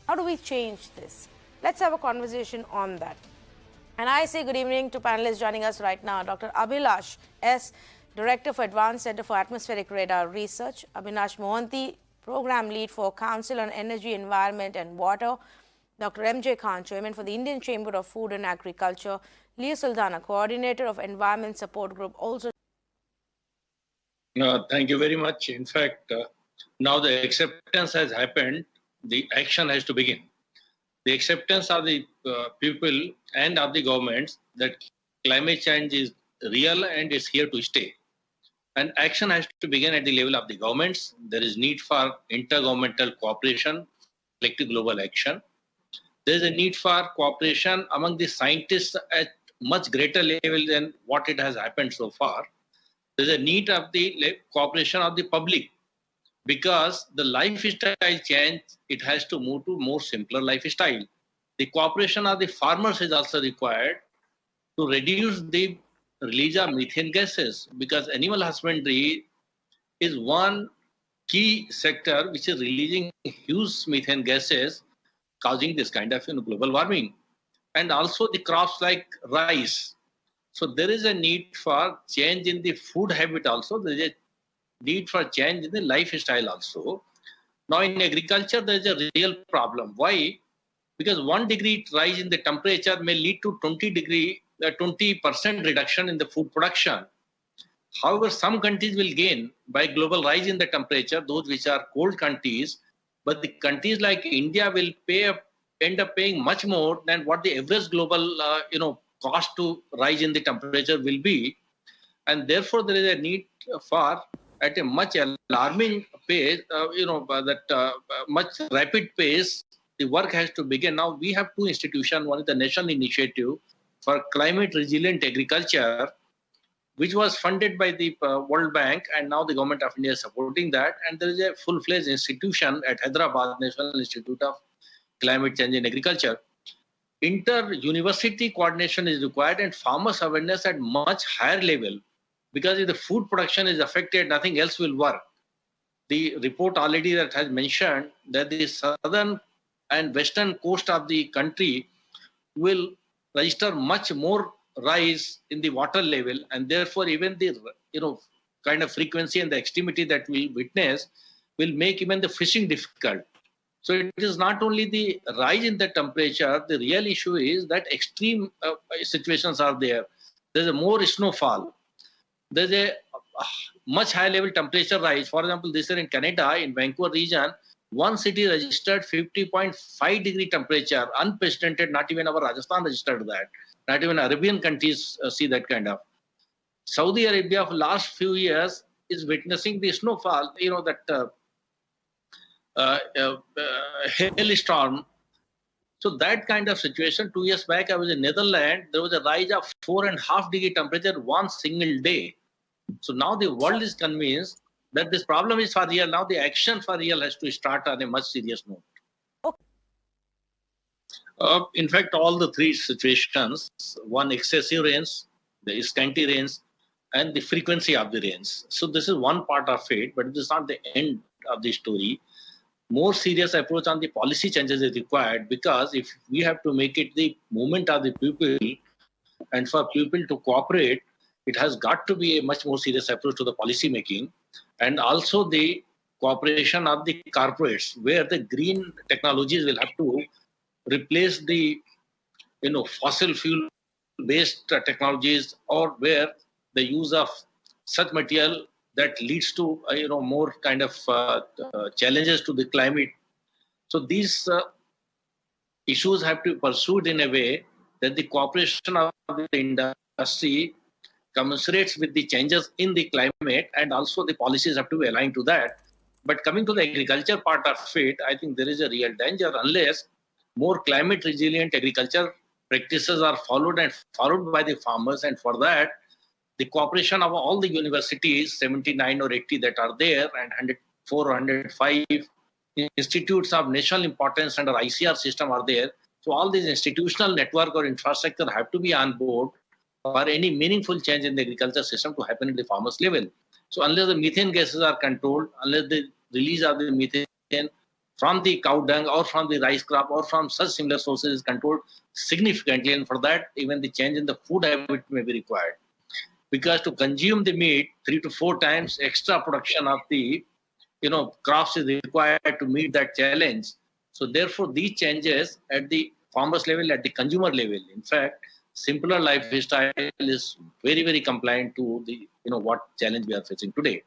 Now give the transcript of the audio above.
How do we change this? Let's have a conversation on that. And I say good evening to panelists joining us right now. Dr. Abhilash S., Director for Advanced Center for Atmospheric Radar Research. Abhinash Mohanty, Program Lead for Council on Energy, Environment and Water. Dr. M.J. Khan, Chairman for the Indian Chamber of Food and Agriculture. Leah Sultana, Coordinator of Environment Support Group, also. Thank you very much. In fact, now the acceptance has happened, the action has to begin. The acceptance of the people and of the governments that climate change is real and is here to stay. And action has to begin at the level of the governments. There is need for intergovernmental cooperation, collective global action. There is a need for cooperation among the scientists at much greater level than what it has happened so far. There is a need of the cooperation of the public, because the lifestyle change, it has to move to more simpler lifestyle. The cooperation of the farmers is also required to reduce the release of methane gases, because animal husbandry is one key sector which is releasing huge methane gases, causing this kind of global warming. And also the crops like rice. So there is a need for change in the food habit also. There is a need for change in the lifestyle also. Now in agriculture, there is a real problem. Why? Because 1 degree rise in the temperature may lead to 20% reduction in the food production. However, some countries will gain by global rise in the temperature, those which are cold countries, but the countries like India will end up paying much more than what the average global cost to rise in the temperature will be. And therefore, there is a need for, at a much alarming pace, much rapid pace, the work has to begin. Now, we have two institutions. One is the National Initiative for Climate Resilient Agriculture, which was funded by the World Bank, and now the Government of India is supporting that. And there is a full-fledged institution at Hyderabad, National Institute of Climate Change in Agriculture. Inter-university coordination is required and farmers' awareness at much higher level, because if the food production is affected, nothing else will work. The report already that has mentioned that the southern and western coast of the country will register much more rise in the water level, and therefore even the kind of frequency and the extremity that we witness will make even the fishing difficult. So it is not only the rise in the temperature, the real issue is that extreme situations are there. There's a more snowfall. There's a much higher level temperature rise. For example, this year in Canada, in Vancouver region, one city registered 50.5 degree temperature, unprecedented. Not even our Rajasthan registered that. Not even Arabian countries see that kind of. Saudi Arabia for last few years is witnessing the snowfall, hailstorm. So that kind of situation, 2 years back, I was in Netherlands, there was a rise of 4.5 degree temperature one single day. So now the world is convinced that this problem is for real. Now the action for real has to start on a much serious note. In fact, all the three situations, one excessive rains, the scanty rains, and the frequency of the rains. So this is one part of it, but it is not the end of the story. More serious approach on the policy changes is required, because if we have to make it the movement of the people and for people to cooperate, it has got to be a much more serious approach to the policy making, and also the cooperation of the corporates, where the green technologies will have to replace the fossil fuel based technologies, or where the use of such material that leads to more kind of challenges to the climate. So these issues have to be pursued in a way that the cooperation of the industry commensurates with the changes in the climate, and also the policies have to be aligned to that. But coming to the agriculture part of it, I think there is a real danger unless more climate resilient agriculture practices are followed by the farmers. And for that, the cooperation of all the universities, 79 or 80 that are there, and 104 or 105 institutes of national importance under ICR system are there. So all these institutional network or infrastructure have to be on board for any meaningful change in the agriculture system to happen at the farmers level. So unless the methane gases are controlled, unless the release of the methane from the cow dung or from the rice crop or from such similar sources is controlled significantly, and for that even the change in the food habit may be required, because to consume the meat 3 to 4 times extra production of the crops is required to meet that challenge. So therefore these changes at the farmers level, at the consumer level, in fact simpler lifestyle is very, very compliant to the what challenge we are facing today.